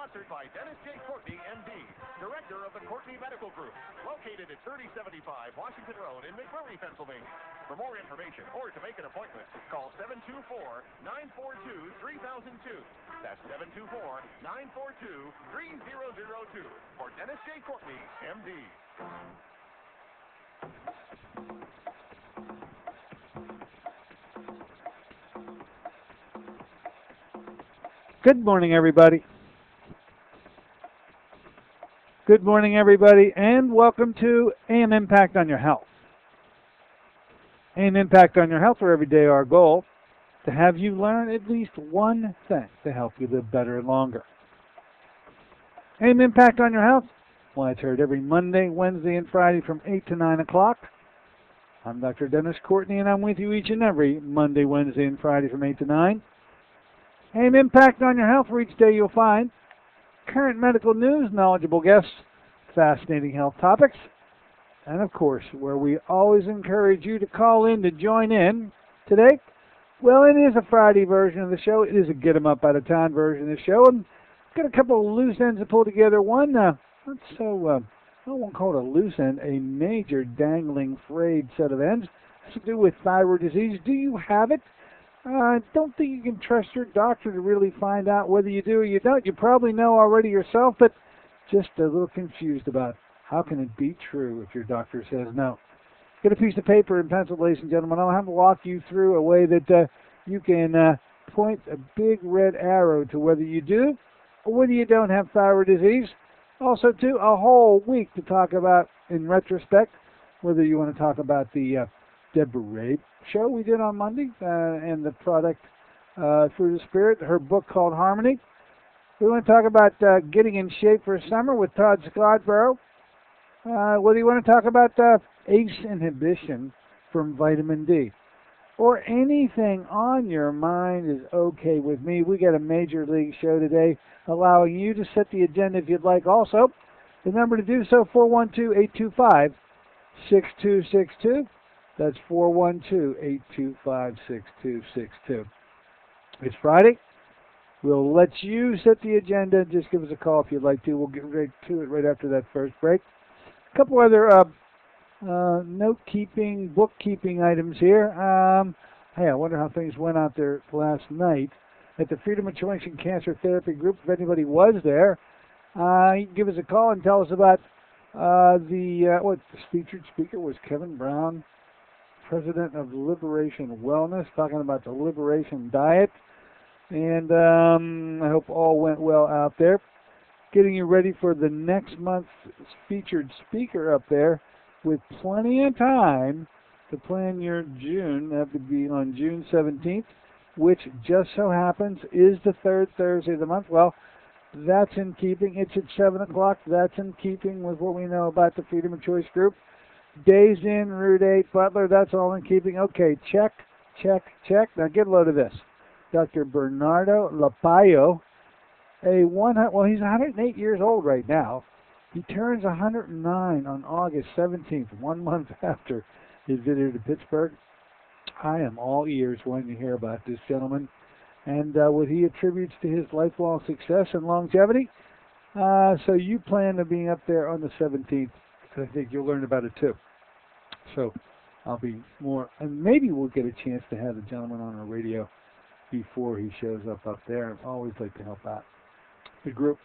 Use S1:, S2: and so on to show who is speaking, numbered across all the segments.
S1: Sponsored by Dennis J. Courtney, M.D., Director of the Courtney Medical Group, located at 3075 Washington Road in McMurray, Pennsylvania. For more information or to make an appointment, call 724-942-3002. That's 724-942-3002 for Dennis J. Courtney, M.D.
S2: Good morning, everybody. Good morning, everybody, and welcome to AM Impact on Your Health. AM Impact on Your Health, where every day our goal to have you learn at least one thing to help you live better and longer. AM Impact on Your Health, well, it's heard every Monday, Wednesday, and Friday from 8 to 9 o'clock. I'm Dr. Dennis Courtney, and I'm with you each and every Monday, Wednesday, and Friday from 8 to 9. AM Impact on Your Health, where each day you'll find current medical news, knowledgeable guests, fascinating health topics, and of course, where we always encourage you to call in to join in. Today, well, it is a Friday version of the show. It is a get 'em up out of town version of the show, and got a couple of loose ends to pull together. One, I won't call it a loose end, a major dangling frayed set of ends. It has to do with thyroid disease. Do you have it? I don't think you can trust your doctor to really find out whether you do or you don't. You probably know already yourself, but just a little confused about how can it be true if your doctor says no. Get a piece of paper and pencil, ladies and gentlemen. I'll have to walk you through a way that you can point a big red arrow to whether you do or whether you don't have thyroid disease. Also, too, a whole week to talk about, in retrospect, whether you want to talk about the Deborah Rabe show we did on Monday and the product Through the Spirit, her book called Harmony. We want to talk about getting in shape for summer with Todd Scotborough. Whether you want to talk about ACE inhibition from vitamin D or anything on your mind is okay with me. We got a major league show today allowing you to set the agenda if you'd like. Also, the number to do so, 412-825-6262. That's 412-825-6262. It's Friday. We'll let you set the agenda. Just give us a call if you'd like to. We'll get right to it right after that first break. A couple other note-keeping, bookkeeping items here. Hey, I wonder how things went out there last night at the Freedom of Choice and Cancer Therapy Group. If anybody was there, you can give us a call and tell us about the featured speaker was Kevin Brown, president of Liberation Wellness, talking about the Liberation Diet. And I hope all went well out there. Getting you ready for the next month's featured speaker up there with plenty of time to plan your June. That would be on June 17th, which just so happens is the third Thursday of the month. Well, that's in keeping. It's at 7 o'clock. That's in keeping with what we know about the Freedom of Choice group. Days in, Route 8, Butler, that's all in keeping. Okay, check, check, check. Now get a load of this. Dr. Bernardo Lapayo, he's 108 years old right now. He turns 109 on August 17th, 1 month after his visit to Pittsburgh. I am all ears wanting to hear about this gentleman and what he attributes to his lifelong success and longevity. So you plan on being up there on the 17th. I think you'll learn about it too. So I'll be more, and maybe we'll get a chance to have the gentleman on our radio before he shows up there. I always like to help out the group.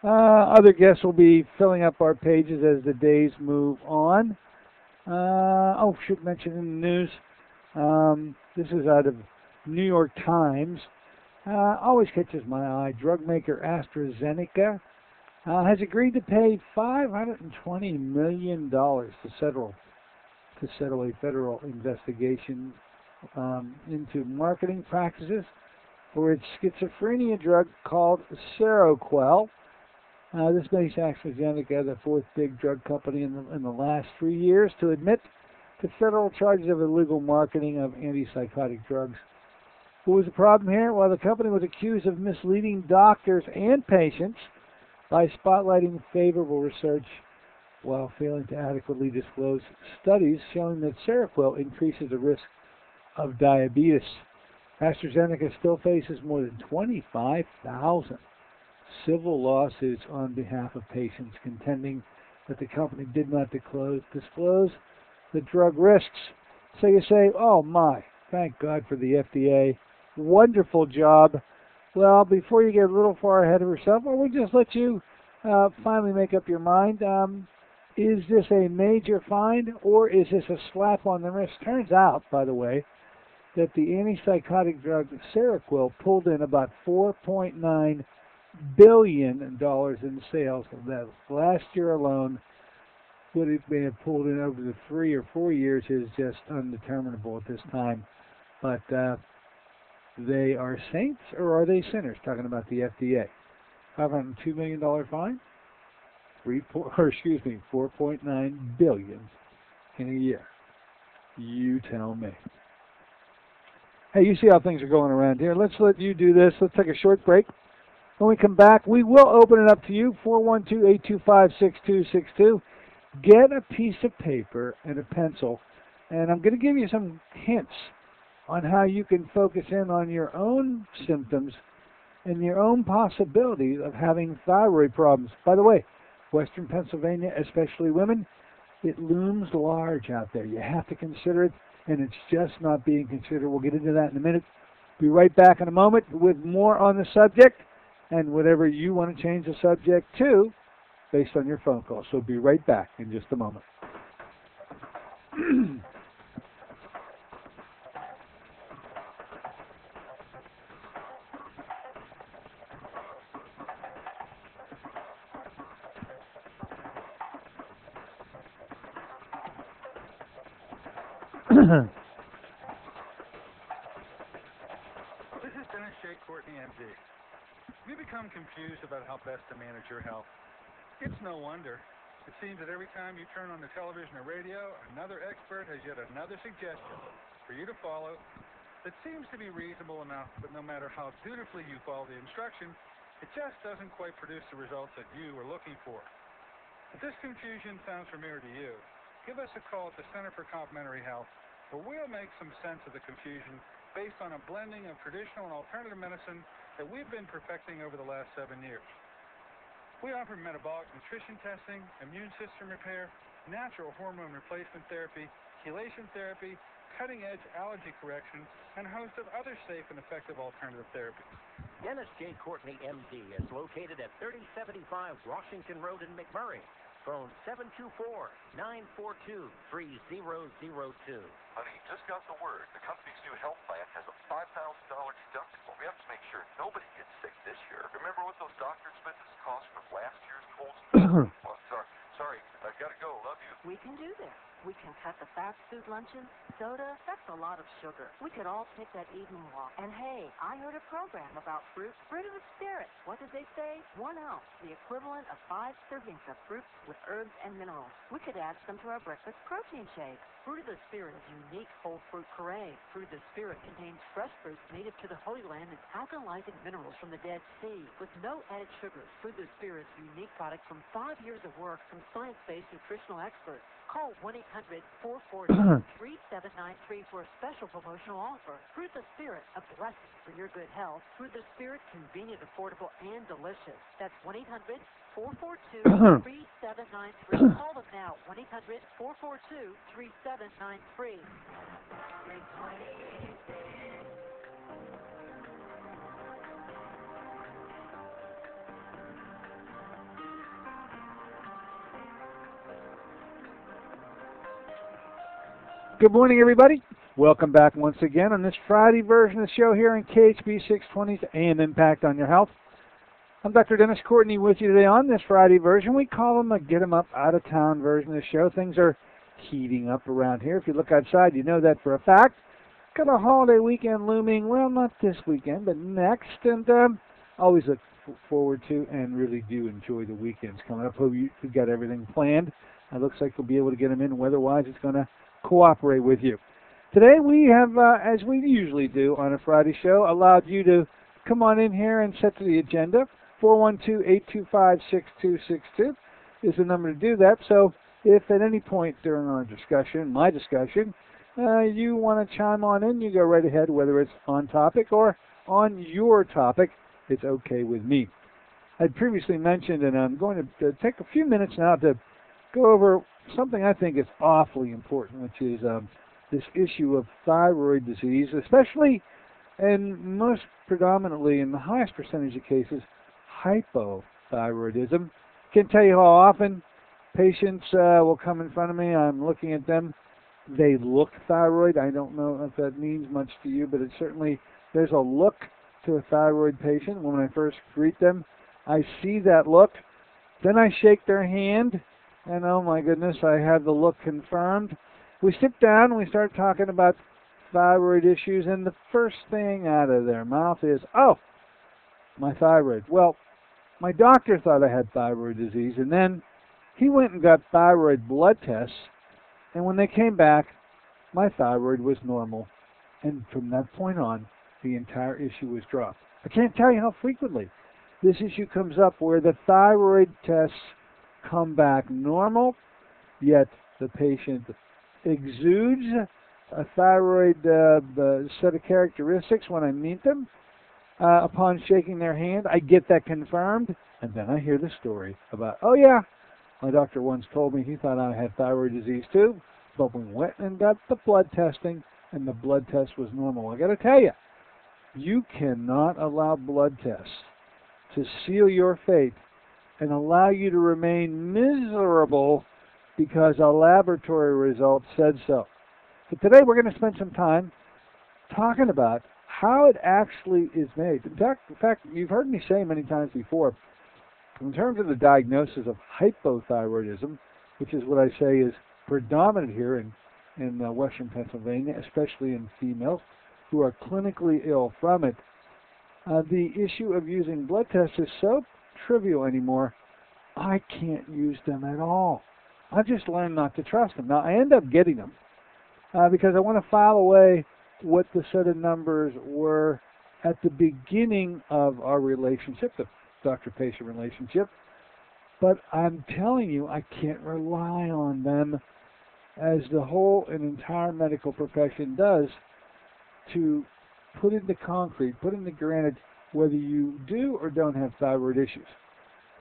S2: Other guests will be filling up our pages as the days move on. Should mention in the news, this is out of New York Times. Always catches my eye. Drug maker AstraZeneca has agreed to pay $520 million to settle a federal investigation into marketing practices for its schizophrenia drug called Seroquel. This makes AstraZeneca the fourth big drug company in the last 3 years to admit to federal charges of illegal marketing of antipsychotic drugs. What was the problem here? Well, the company was accused of misleading doctors and patients by spotlighting favorable research while failing to adequately disclose studies showing that Seroquel increases the risk of diabetes. AstraZeneca still faces more than 25,000 civil lawsuits on behalf of patients contending that the company did not disclose the drug risks. So you say, oh my, thank God for the FDA. Wonderful job. Well, before you get a little far ahead of yourself, well, we'll just let you finally make up your mind. Is this a major find or is this a slap on the wrist? Turns out, by the way, that the antipsychotic drug Seroquel pulled in about $4.9 billion in sales. That last year alone, what it may have pulled in over the 3 or 4 years is just undeterminable at this time. But they are saints or are they sinners? Talking about the FDA. $502 million fine? 4.9 billion in a year. You tell me. Hey, you see how things are going around here. Let's let you do this. Let's take a short break. When we come back, we will open it up to you, 412-825-6262. Get a piece of paper and a pencil, and I'm going to give you some hints on how you can focus in on your own symptoms and your own possibility of having thyroid problems. By the way, Western Pennsylvania, especially women, it looms large out there. You have to consider it, and it's just not being considered. We'll get into that in a minute. Be right back in a moment with more on the subject and whatever you want to change the subject to based on your phone call. So be right back in just a moment.
S3: This is Dennis J. Courtney, MD. Have you become confused about how best to manage your health? It's no wonder. It seems that every time you turn on the television or radio, another expert has yet another suggestion for you to follow that seems to be reasonable enough, but no matter how dutifully you follow the instruction, it just doesn't quite produce the results that you are looking for. If this confusion sounds familiar to you, give us a call at the Center for Complementary Health, where we'll make some sense of the confusion based on a blending of traditional and alternative medicine that we've been perfecting over the last 7 years. We offer metabolic nutrition testing, immune system repair, natural hormone replacement therapy, chelation therapy, cutting-edge allergy correction, and a host of other safe and effective alternative therapies.
S4: Dennis J. Courtney, MD, is located at 3075 Washington Road in McMurray. Phone 724-942-3002.
S1: Honey, just got the word. The company's new health plan has a $5,000 deductible. We have to make sure nobody gets sick this year. Remember what those doctor expenses cost from last year's cold? Well, sorry, I gotta go. Love you.
S5: We can do this. We can cut the fast food luncheon. Soda, that's a lot of sugar. We could all take that evening walk. And hey, I heard a program about fruit. Fruit of the spirit. What did they say? 1 ounce, the equivalent of 5 servings of fruit with herbs and minerals. We could add some to our breakfast protein shake. Fruit of the Spirit is unique whole fruit puree. Fruit of the Spirit contains fresh fruits native to the Holy Land and alkalizing minerals from the Dead Sea with no added sugars. Fruit of the Spirit is a unique product from 5 years of work from science-based nutritional experts. Call 1-800-442-3793 for a special promotional offer. Fruit of the Spirit, a blessing for your good health. Fruit of the Spirit, convenient, affordable, and delicious. That's 1-800-442-3793. Call them now, 1-800-442-3793.
S2: Good morning, everybody. Welcome back once again on this Friday version of the show here on KHB 620's AM Impact on Your Health. I'm Dr. Dennis Courtney with you today on this Friday version. We call them a get 'em up, out of town version of the show. Things are heating up around here. If you look outside, you know that for a fact. Got a holiday weekend looming. Well, not this weekend, but next. And always look forward to and really do enjoy the weekends coming up. Hope you've got everything planned. It looks like we'll be able to get them in. Weather-wise, it's going to cooperate with you. Today we have, as we usually do on a Friday show, allowed you to come on in here and set to the agenda. 412-825-6262 is the number to do that. So if at any point during our discussion, my discussion, you want to chime on in, you go right ahead, whether it's on topic or on your topic. It's okay with me. I'd previously mentioned, and I'm going to take a few minutes now to go over something I think is awfully important, which is this issue of thyroid disease, especially and most predominantly in the highest percentage of cases, hypothyroidism. Can't tell you how often patients will come in front of me. I'm looking at them. They look thyroid. I don't know if that means much to you, but it certainly, there's a look to a thyroid patient. When I first greet them, I see that look. Then I shake their hand, and oh my goodness, I have the look confirmed. We sit down and we start talking about thyroid issues, and the first thing out of their mouth is, oh, my thyroid. Well, my doctor thought I had thyroid disease, and then he went and got thyroid blood tests, and when they came back, my thyroid was normal. And from that point on, the entire issue was dropped. I can't tell you how frequently this issue comes up where the thyroid tests come back normal, yet the patient exudes a thyroid set of characteristics when I meet them. Upon shaking their hand, I get that confirmed, and then I hear the story about, oh yeah, my doctor once told me he thought I had thyroid disease too, but we went and got the blood testing, and the blood test was normal. I got to tell you, you cannot allow blood tests to seal your fate and allow you to remain miserable because a laboratory result said so. But today we're going to spend some time talking about how it actually is made. In fact, you've heard me say many times before, in terms of the diagnosis of hypothyroidism, which is what I say is predominant here in Western Pennsylvania, especially in females who are clinically ill from it, the issue of using blood tests is so trivial anymore, I can't use them at all. I've just learned not to trust them. Now, I end up getting them because I want to file away what the set of numbers were at the beginning of our relationship, the doctor-patient relationship. But I'm telling you, I can't rely on them as the whole and entire medical profession does to put into concrete, put into granite whether you do or don't have thyroid issues.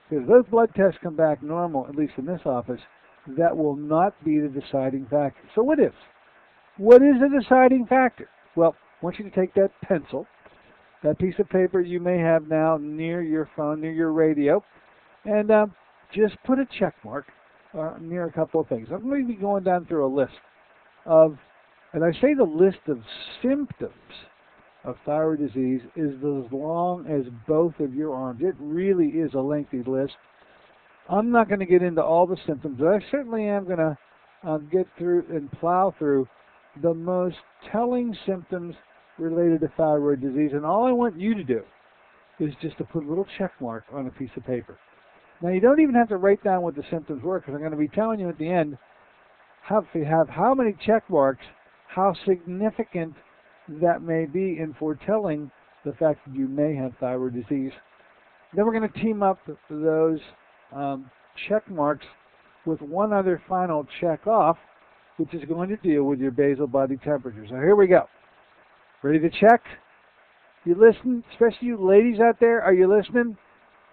S2: Because those blood tests come back normal, at least in this office, that will not be the deciding factor. So what is? What is the deciding factor? Well, I want you to take that pencil, that piece of paper you may have now near your phone, near your radio, and just put a check mark near a couple of things. I'm going to be going down through a list of, and I say the list of symptoms of thyroid disease is as long as both of your arms. It really is a lengthy list. I'm not going to get into all the symptoms, but I certainly am going to get through and plow through the most telling symptoms related to thyroid disease. And all I want you to do is just to put a little check mark on a piece of paper. Now, you don't even have to write down what the symptoms were, because I'm going to be telling you at the end how many check marks, how significant that may be in foretelling the fact that you may have thyroid disease. Then we're going to team up those check marks with one other final check off, which is going to deal with your basal body temperature. So here we go. Ready to check? You listen, especially you ladies out there, are you listening?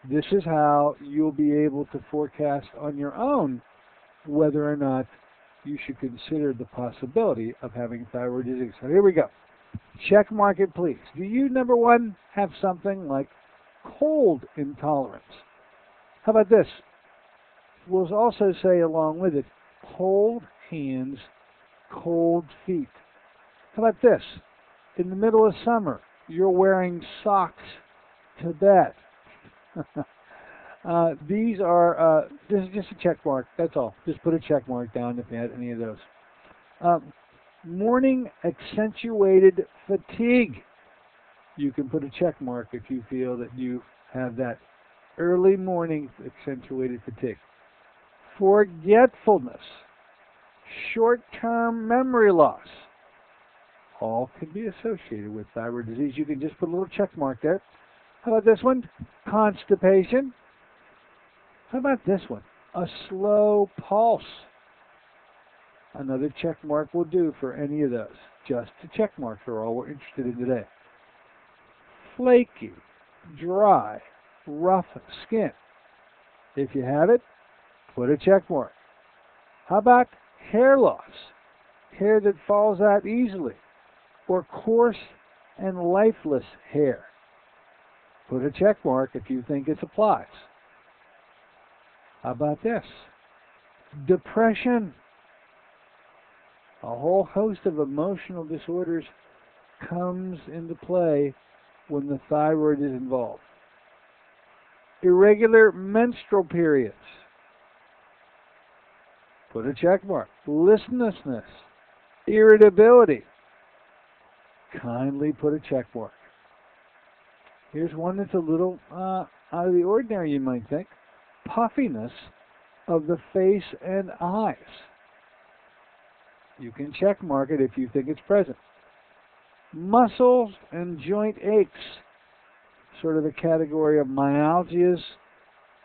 S2: This is how you'll be able to forecast on your own whether or not you should consider the possibility of having thyroid disease. So here we go. Check mark it, please. Do you, number one, have something like cold intolerance? How about this? We'll also say along with it, cold hands, cold feet. How about this? In the middle of summer, you're wearing socks to bed. This is just a check mark. That's all. Just put a check mark down if you had any of those. Morning accentuated fatigue. You can put a check mark if you feel that you have that early morning accentuated fatigue. Forgetfulness. Short-term memory loss. All can be associated with thyroid disease. You can just put a little check mark there. How about this one? Constipation. How about this one? A slow pulse. Another check mark will do for any of those. Just the check marks are all we're interested in today. Flaky, dry, rough skin? If you have it, put a check mark. How about hair loss? Hair that falls out easily, or coarse and lifeless hair? Put a check mark if you think it applies. How about this? Depression. A whole host of emotional disorders comes into play when the thyroid is involved. Irregular menstrual periods. Put a check mark. Listlessness. Irritability. Kindly put a check mark. Here's one that's a little out of the ordinary, you might think. Puffiness of the face and eyes. You can check mark it if you think it's present. Muscles and joint aches, sort of a category of myalgias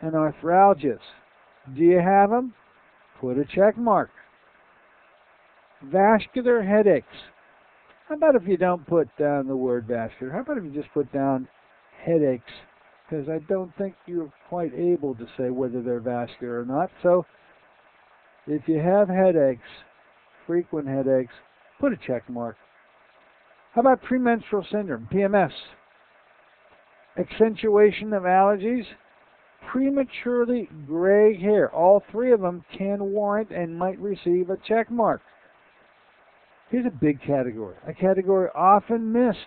S2: and arthralgias. Do you have them? Put a check mark. Vascular headaches. How about if you don't put down the word vascular? How about if you just put down headaches? Because I don't think you're quite able to say whether they're vascular or not. So if you have headaches, frequent headaches, put a check mark. How about premenstrual syndrome, PMS? Accentuation of allergies, prematurely gray hair. All three of them can warrant and might receive a check mark. Here's a big category, a category often missed.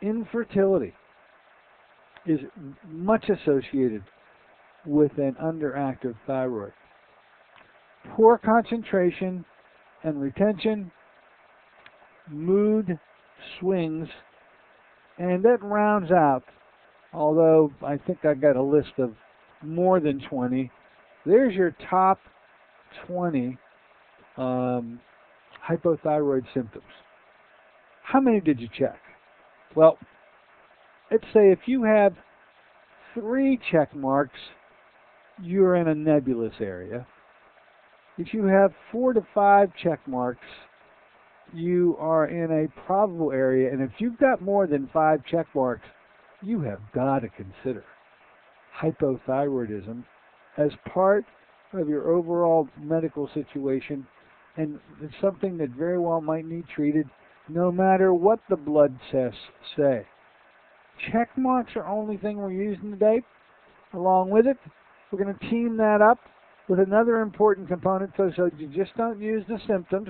S2: Infertility is much associated with an underactive thyroid. Poor concentration and retention, mood swings, and that rounds out, although I think I got a list of more than 20. There's your top 20 hypothyroid symptoms. How many did you check? Well, let's say if you have 3 check marks, you're in a nebulous area. If you have 4 to 5 check marks, you are in a probable area. And if you've got more than 5 check marks, you have got to consider hypothyroidism as part of your overall medical situation, and it's something that very well might need treated no matter what the blood tests say. Check marks are the only thing we're using today. Along with it, we're going to team that up with another important component so you just don't use the symptoms.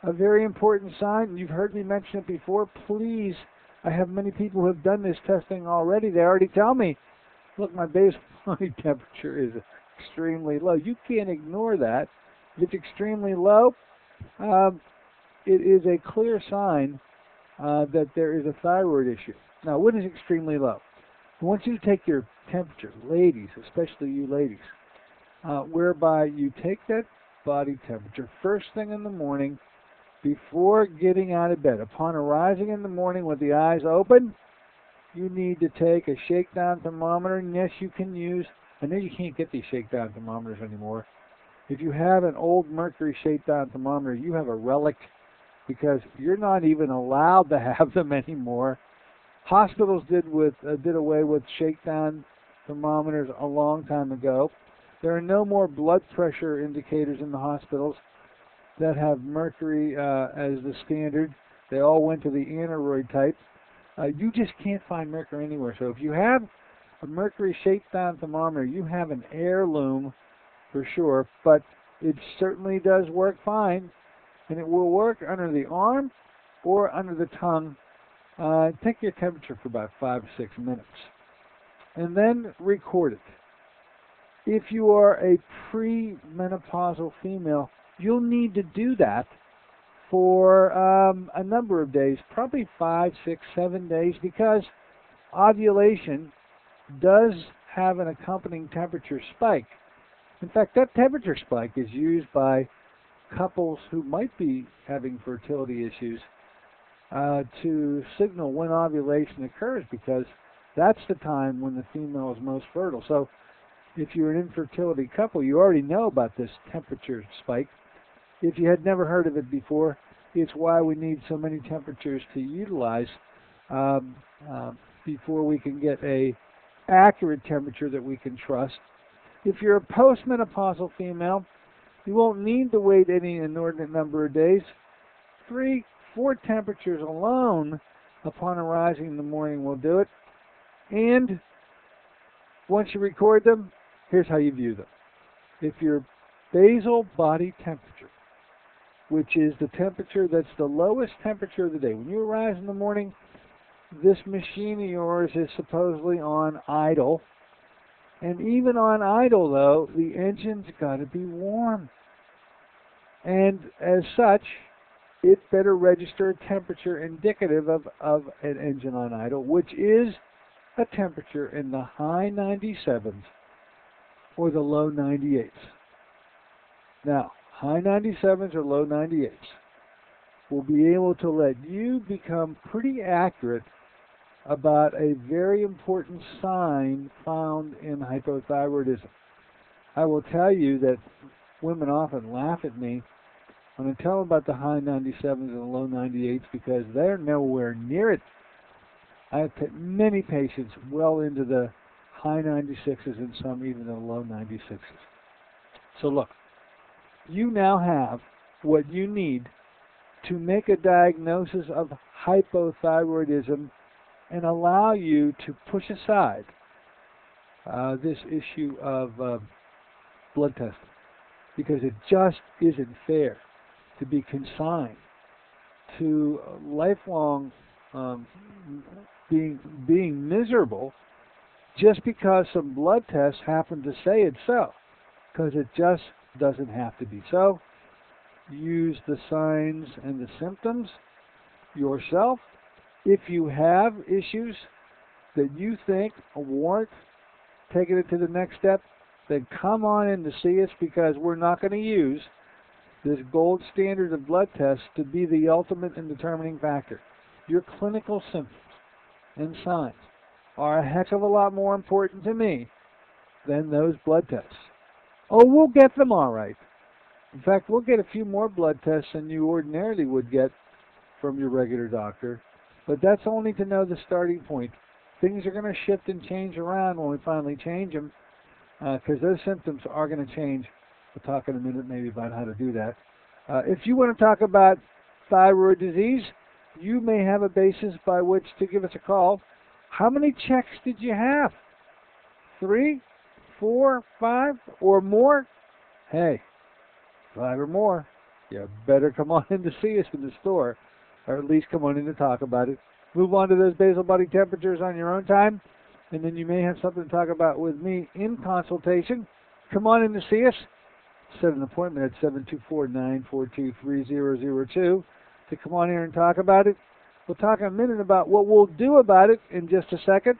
S2: A very important sign, you've heard me mention it before, please, I have many people who have done this testing already. They already tell me, look, my basal body temperature is extremely low. You can't ignore that. If it's extremely low, it is a clear sign that there is a thyroid issue. Now, what is extremely low? I want you to take your temperature, ladies, especially you ladies, whereby you take that body temperature first thing in the morning before getting out of bed. Upon arising in the morning with the eyes open, you need to take a shakedown thermometer. And yes, you can use, I know you can't get these shakedown thermometers anymore. If you have an old mercury shakedown thermometer, you have a relic because you're not even allowed to have them anymore. Hospitals did away with shakedown thermometers a long time ago. There are no more blood pressure indicators in the hospitals that have mercury as the standard. They all went to the aneroid type. You just can't find mercury anywhere. So if you have a mercury shakedown thermometer, you have an heirloom for sure, but it certainly does work fine, and it will work under the arm or under the tongue. Take your temperature for about 5 to 6 minutes, and then record it. If you are a premenopausal female, you'll need to do that for a number of days, probably 5, 6, 7 days, because ovulation does have an accompanying temperature spike. In fact, that temperature spike is used by couples who might be having fertility issues to signal when ovulation occurs, because that's the time when the female is most fertile. So if you're an infertility couple, you already know about this temperature spike. If you had never heard of it before, it's why we need so many temperatures to utilize before we can get a accurate temperature that we can trust. If you're a postmenopausal female, you won't need to wait any inordinate number of days. 3, 4 temperatures alone upon arising in the morning will do it. And once you record them, here's how you view them. If your basal body temperature, which is the temperature that's the lowest temperature of the day, when you arise in the morning, this machine of yours is supposedly on idle. And even on idle, though, the engine's got to be warm. And as such, it better register a temperature indicative of an engine on idle, which is a temperature in the high 97s or the low 98s. Now, high 97s or low 98s will be able to let you become pretty accurate about a very important sign found in hypothyroidism. I will tell you that women often laugh at me when I tell them about the high 97s and the low 98s because they're nowhere near it. I have many patients well into the high 96s and some even the low 96s. So look, you now have what you need to make a diagnosis of hypothyroidism and allow you to push aside this issue of blood testing, because it just isn't fair to be consigned to lifelong being miserable just because some blood tests happen to say it's so, because it just doesn't have to be so. Use the signs and the symptoms yourself. If you have issues that you think warrant taking it to the next step, then come on in to see us, because we're not going to use this gold standard of blood tests to be the ultimate and determining factor. Your clinical symptoms and signs are a heck of a lot more important to me than those blood tests. Oh, we'll get them all right. In fact, we'll get a few more blood tests than you ordinarily would get from your regular doctor. But that's only to know the starting point. Things are going to shift and change around when we finally change them, because those symptoms are going to change. We'll talk in a minute maybe about how to do that. If you want to talk about thyroid disease, you may have a basis by which to give us a call. How many checks did you have? 3, 4, 5, or more? Hey, 5 or more. You better come on in to see us in the store, or at least come on in to talk about it. Move on to those basal body temperatures on your own time, and then you may have something to talk about with me in consultation. Come on in to see us. Set an appointment at 724-942-3002 to come on here and talk about it. We'll talk in a minute about what we'll do about it in just a second.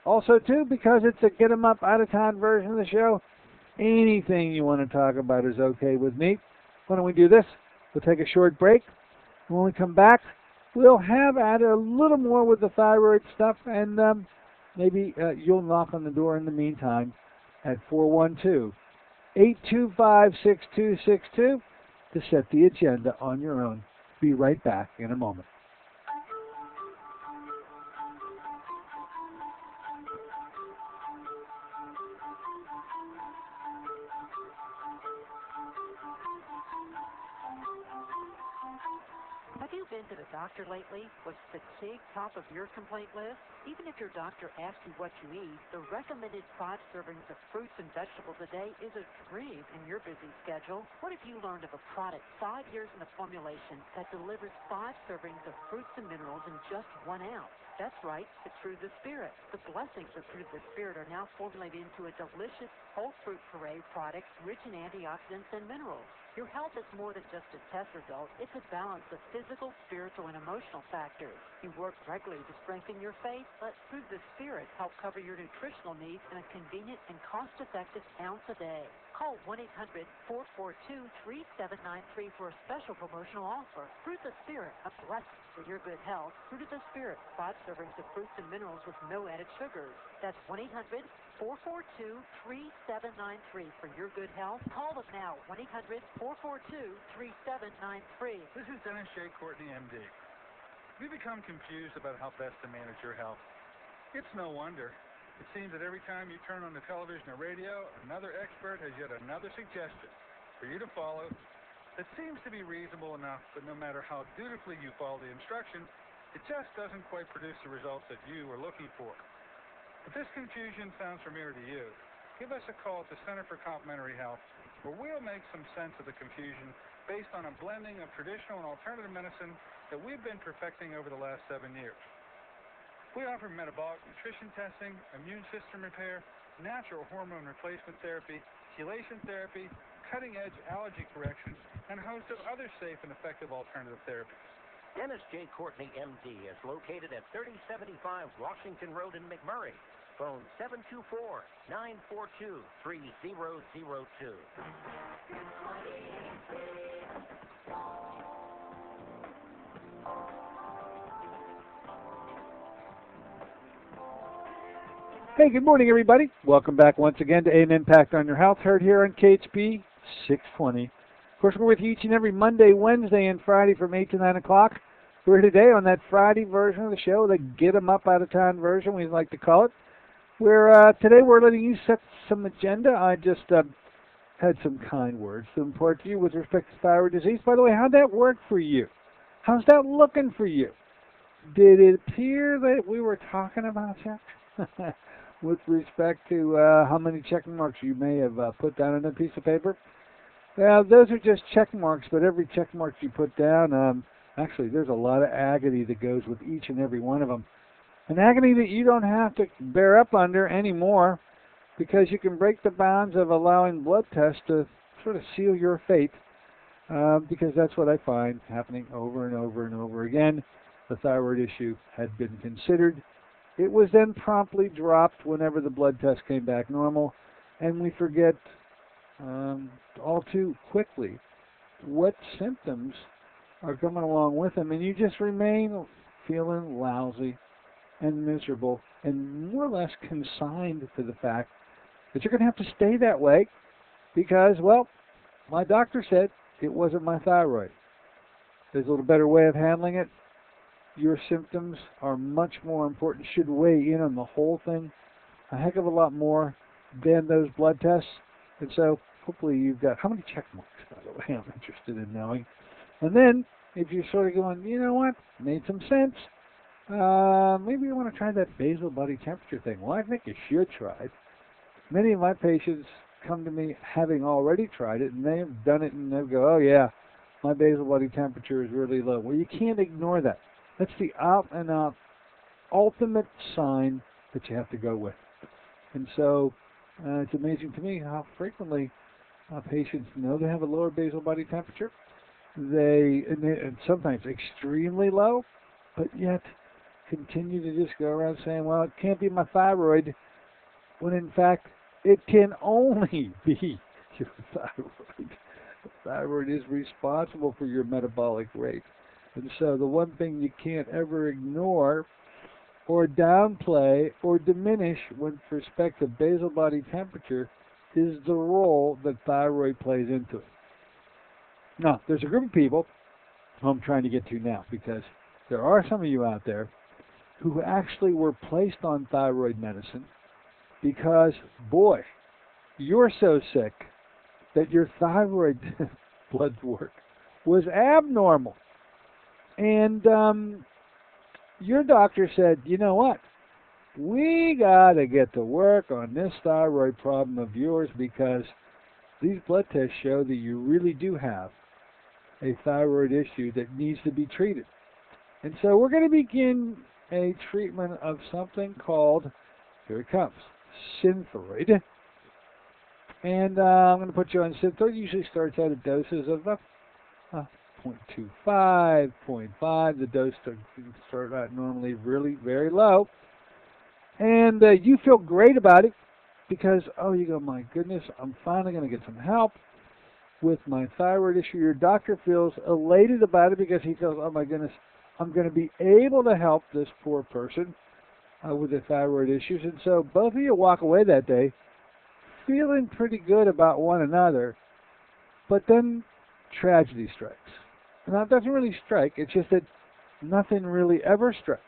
S2: Also, too, because it's a get 'em up, out of town version of the show, anything you want to talk about is okay with me. Why don't we do this? We'll take a short break. When we come back, we'll have added a little more with the thyroid stuff, and maybe you'll knock on the door in the meantime at 412-825-6262 to set the agenda on your own. Be right back in a moment.
S5: Have you been to the doctor lately? Was fatigue top of your complaint list? Even if your doctor asks you what you eat, the recommended 5 servings of fruits and vegetables a day is a dream in your busy schedule. What if you learned of a product 5 years in the formulation that delivers 5 servings of fruits and minerals in just 1 ounce? That's right, it's Fruit of the Spirit. The blessings of Fruit of the Spirit are now formulated into a delicious whole fruit puree product rich in antioxidants and minerals. Your health is more than just a test result. It's a balance of physical, spiritual, and emotional factors. You work regularly to strengthen your faith. Let Fruit of the Spirit help cover your nutritional needs in a convenient and cost-effective ounce a day. Call 1-800-442-3793 for a special promotional offer. Fruit of the Spirit, a blessing for your good health. Fruit of the Spirit, 5 servings of fruits and minerals with no added sugars. That's 1-800-442-3793 for your good health. Call them now, 1-800-442-3793.
S3: This is Dennis J. Courtney, MD. We become confused about how best to manage your health. It's no wonder. It seems that every time you turn on the television or radio, another expert has yet another suggestion for you to follow that seems to be reasonable enough, but no matter how dutifully you follow the instructions, it just doesn't quite produce the results that you were looking for. If this confusion sounds familiar to you, give us a call at the Center for Complementary Health, where we'll make some sense of the confusion based on a blending of traditional and alternative medicine that we've been perfecting over the last 7 years. We offer metabolic nutrition testing, immune system repair, natural hormone replacement therapy, chelation therapy, cutting-edge allergy correction, and a host of other safe and effective alternative therapies.
S4: Dennis J. Courtney, M.D. is located at 3075 Washington Road in McMurray. Phone 724-942-3002.
S2: Hey, good morning, everybody. Welcome back once again to AM Impact on Your Health, heard here on KHB 620. Of course, we're with you each and every Monday, Wednesday, and Friday from 8 to 9 o'clock. We're here today on that Friday version of the show, the Get 'em Up Out of Town version, we like to call it. Today we're letting you set some agenda. I just had some kind words to impart to you with respect to thyroid disease. By the way, how'd that work for you? How's that looking for you? Did it appear that we were talking about that? With respect to how many check marks you may have put down on a piece of paper? Well, those are just check marks, but every check mark you put down, actually, there's a lot of agony that goes with each and every one of them. An agony that you don't have to bear up under anymore, because you can break the bounds of allowing blood tests to sort of seal your fate, because that's what I find happening over and over and over again. The thyroid issue had been considered. It was then promptly dropped whenever the blood test came back normal, and we forget all too quickly what symptoms are coming along with them, and you just remain feeling lousy and miserable and more or less consigned to the fact that you're going to have to stay that way because, well, my doctor said it wasn't my thyroid. There's a little better way of handling it. Your symptoms are much more important, should weigh in on the whole thing a heck of a lot more than those blood tests. And so hopefully you've got, how many check marks, by the way, I'm interested in knowing. And then if you're sort of going, you know what, made some sense, maybe you want to try that basal body temperature thing. Well, I think you should try it. Many of my patients come to me having already tried it, and they have done it, and they go, oh yeah, my basal body temperature is really low. Well, you can't ignore that. That's the out-and-out ultimate sign that you have to go with. And so it's amazing to me how frequently patients know they have a lower basal body temperature. And sometimes extremely low, but yet continue to just go around saying, well, it can't be my thyroid, when in fact it can only be your thyroid. The thyroid is responsible for your metabolic rate. And so the one thing you can't ever ignore or downplay or diminish with respect to basal body temperature is the role that thyroid plays into it. Now, there's a group of people who I'm trying to get to now, because there are some of you out there who actually were placed on thyroid medicine because, boy, you're so sick that your thyroid blood work was abnormal. And your doctor said, you know what, we got to get to work on this thyroid problem of yours because these blood tests show that you really do have a thyroid issue that needs to be treated. And so we're going to begin a treatment of something called, here it comes, Synthroid. And I'm going to put you on Synthroid. It usually starts out at doses of 0.25, 0.5. The dose start out normally really very low. And you feel great about it because, oh, you go, my goodness, I'm finally going to get some help with my thyroid issue. Your doctor feels elated about it because he feels, oh my goodness, I'm going to be able to help this poor person with the thyroid issues. And so both of you walk away that day feeling pretty good about one another, but then tragedy strikes. Now, it doesn't really strike. It's just that nothing really ever strikes.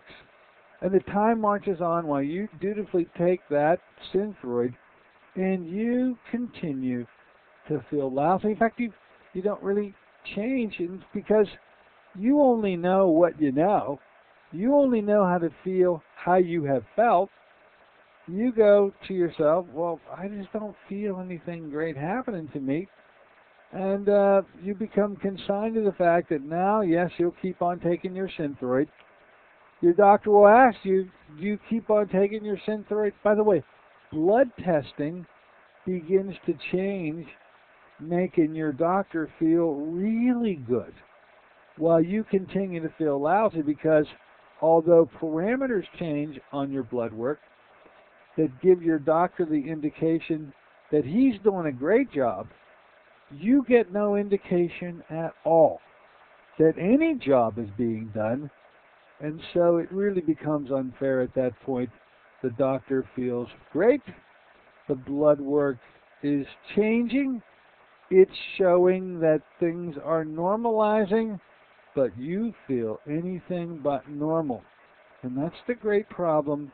S2: And the time marches on while you dutifully take that Synthroid and you continue to feel lousy. In fact, you don't really change, and it's because you only know what you know. You only know how to feel how you have felt. You go to yourself, well, I just don't feel anything great happening to me. And you become consigned to the fact that now, yes, you'll keep on taking your Synthroid. Your doctor will ask you, do you keep on taking your Synthroid? By the way, blood testing begins to change, making your doctor feel really good while you continue to feel lousy, because although parameters change on your blood work that give your doctor the indication that he's doing a great job, you get no indication at all that any job is being done. And so it really becomes unfair at that point. The doctor feels great. The blood work is changing. It's showing that things are normalizing, but you feel anything but normal. And that's the great problem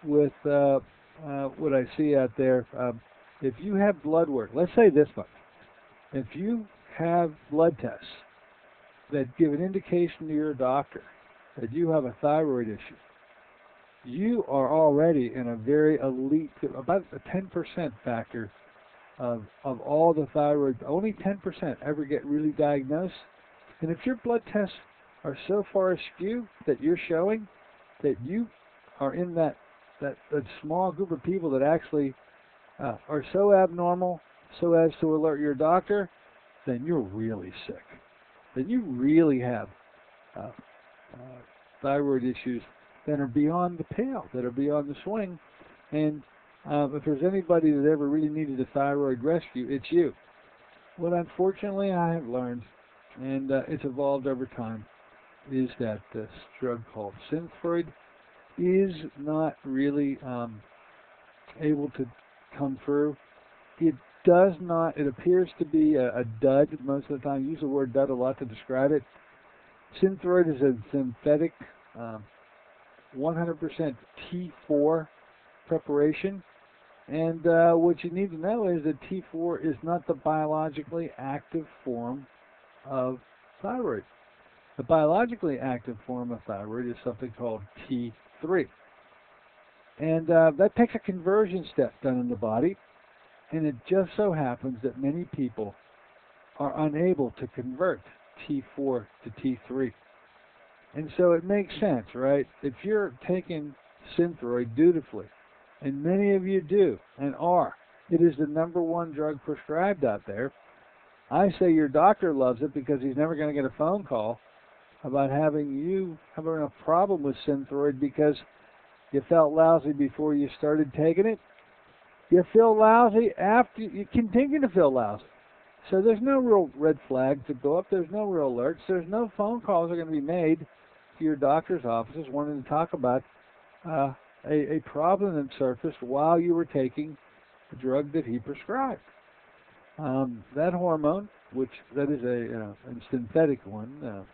S2: with what I see out there. If you have blood work, let's say this much. If you have blood tests that give an indication to your doctor that you have a thyroid issue, you are already in a very elite, about a 10% factor of all the thyroid. Only 10% ever get really diagnosed. And if your blood tests are so far askew that you're showing that you are in that small group of people that actually are so abnormal so as to alert your doctor, then you're really sick. Then you really have thyroid issues that are beyond the pale, that are beyond the swing. And if there's anybody that ever really needed a thyroid rescue, it's you. What unfortunately I have learned, and it's evolved over time, is that this drug called Synthroid is not really able to come through. It does not, it appears to be a dud most of the time. I use the word dud a lot to describe it. Synthroid is a synthetic 100% T4 preparation. And what you need to know is that T4 is not the biologically active form of thyroid. The biologically active form of thyroid is something called T3. And that takes a conversion step done in the body. And it just so happens that many people are unable to convert T4 to T3. And so it makes sense, right? If you're taking Synthroid dutifully, and many of you do and are, it is the #1 drug prescribed out there. I say your doctor loves it because he's never going to get a phone call about having a problem with Synthroid because you felt lousy before you started taking it. You feel lousy after you continue to feel lousy. So there's no real red flags to go up. There's no real alerts. There's no phone calls that are going to be made to your doctor's offices wanting to talk about a problem that surfaced while you were taking the drug that he prescribed. That hormone, that is a synthetic one,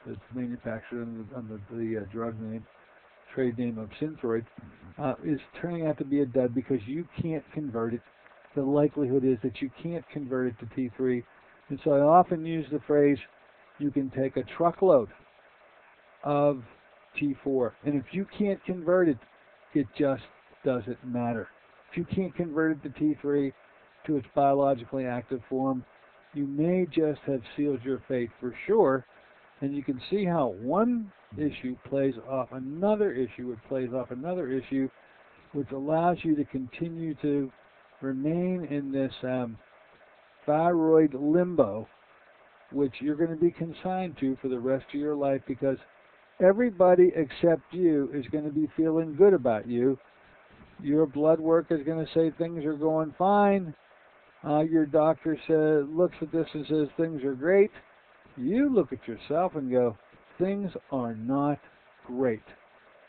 S2: that's manufactured under the drug name, trade name of Synthroid, is turning out to be a dud because you can't convert it. The likelihood is that you can't convert it to T3. And so I often use the phrase, you can take a truckload of T4, and if you can't convert it, it just doesn't matter. If you can't convert it to T3, to its biologically active form, you may just have sealed your fate for sure. And you can see how one issue plays off another issue, it plays off another issue, which allows you to continue to remain in this thyroid limbo, which you're going to be consigned to for the rest of your life, because everybody except you is going to be feeling good about you. Your blood work is going to say things are going fine. Your doctor looks at this and says things are great. You look at yourself and go, things are not great.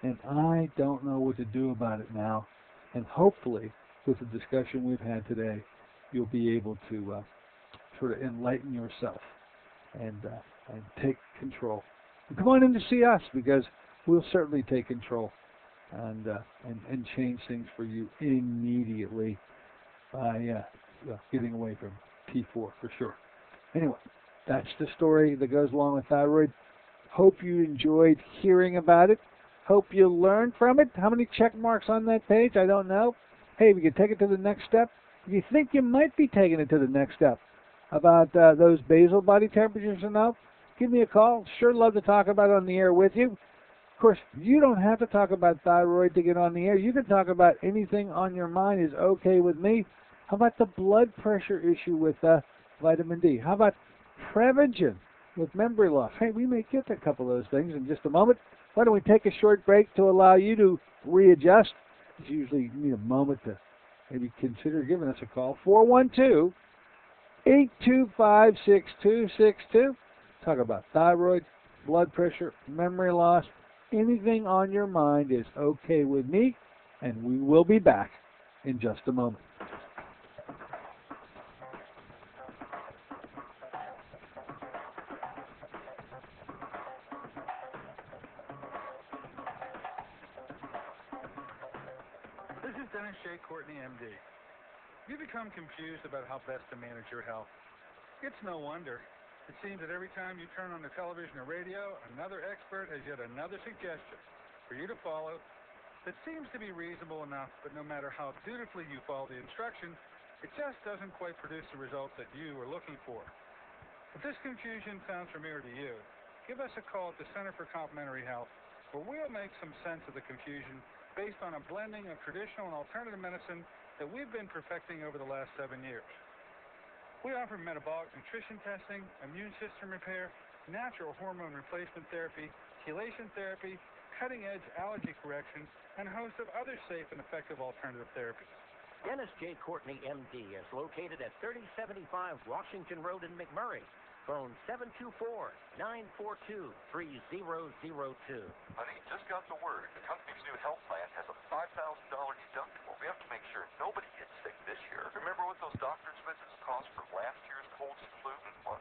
S2: And I don't know what to do about it now. And hopefully, with the discussion we've had today, you'll be able to sort of enlighten yourself and take control. And come on in to see us, because we'll certainly take control and change things for you immediately by getting away from T4 for sure. Anyway, that's the story that goes along with thyroid. Hope you enjoyed hearing about it. Hope you learned from it. How many check marks on that page? I don't know. Hey, we can take it to the next step. If you think you might be taking it to the next step about those basal body temperatures and up, give me a call. Sure love to talk about it on the air with you. Of course, you don't have to talk about thyroid to get on the air. You can talk about anything on your mind is okay with me. How about the blood pressure issue with vitamin D? How about prevention with memory loss? Hey, we may get to a couple of those things in just a moment. Why don't we take a short break to allow you to readjust? You usually need a moment to maybe consider giving us a call. 412-825-6262. Talk about thyroid, blood pressure, memory loss. Anything on your mind is okay with me, and we will be back in just a moment.
S3: This is Dennis J. Courtney, MD. You become confused about how best to manage your health. It's no wonder. It seems that every time you turn on the television or radio, another expert has yet another suggestion for you to follow that seems to be reasonable enough, but no matter how dutifully you follow the instructions, it just doesn't quite produce the results that you are looking for. If this confusion sounds familiar to you, give us a call at the Center for Complementary Health, where we'll make some sense of the confusion based on a blending of traditional and alternative medicine that we've been perfecting over the last 7 years. We offer metabolic nutrition testing, immune system repair, natural hormone replacement therapy, chelation therapy, cutting-edge allergy correction, and a host of other safe and effective alternative therapies.
S4: Dennis J. Courtney, MD, is located at 3075 Washington Road in McMurray. Phone 724-942-3002.
S1: Honey, just got the word. The company's new health plan has a $5,000 deductible. We have to make sure nobody gets sick this year. Remember what those doctor's visits cost from last year's colds and flu? Oh,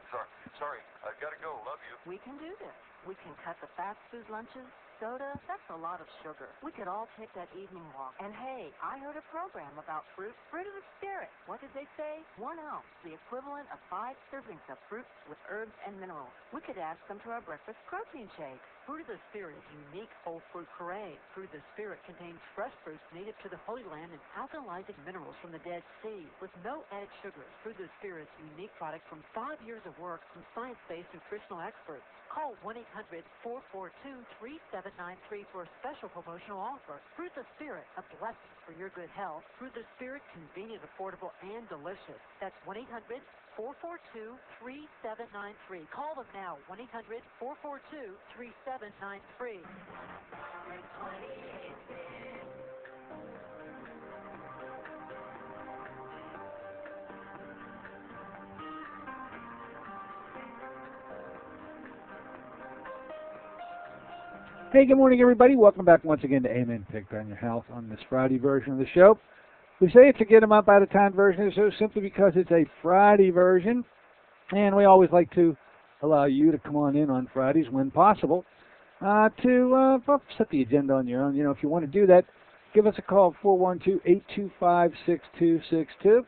S1: sorry, I've got to go. Love you.
S5: We can do this. We can cut the fast food lunches. Soda, that's a lot of sugar. We could all take that evening walk. And hey, I heard a program about fruit of the spirit. What did they say? 1 ounce, the equivalent of 5 servings of fruits with herbs and minerals. We could add some to our breakfast protein shakes. Fruit of the Spirit is unique whole fruit puree. Fruit of the Spirit contains fresh fruits native to the Holy Land and alkalizing minerals from the Dead Sea with no added sugars. Fruit of the Spirit is a unique product from 5 years of work from science-based nutritional experts. Call 1-800-442-3793 for a special promotional offer. Fruit of the Spirit, a blessing for your good health. Fruit of the Spirit, convenient, affordable, and delicious. That's 1-800-442-3793. Call them now, 1-800-442-3793.
S2: Hey, good morning, everybody. Welcome back once again to Amen Picked on Your Health on this Friday version of the show. We say it's a get 'em up out of time version of the show simply because it's a Friday version, and we always like to allow you to come on in on Fridays when possible to set the agenda on your own. You know, if you want to do that, give us a call at 412-825-6262